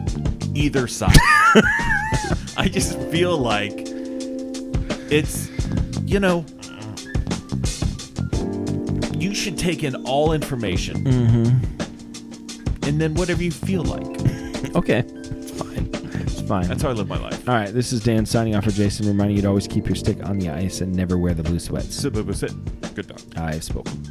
either side. I just feel like it's, you should take in all information. And then whatever you feel like. okay, it's fine. It's fine. That's how I live my life. All right, this is Dan signing off for Jason, reminding you to always keep your stick on the ice and never wear the blue sweats. Sit, sit. Good dog. I have spoken.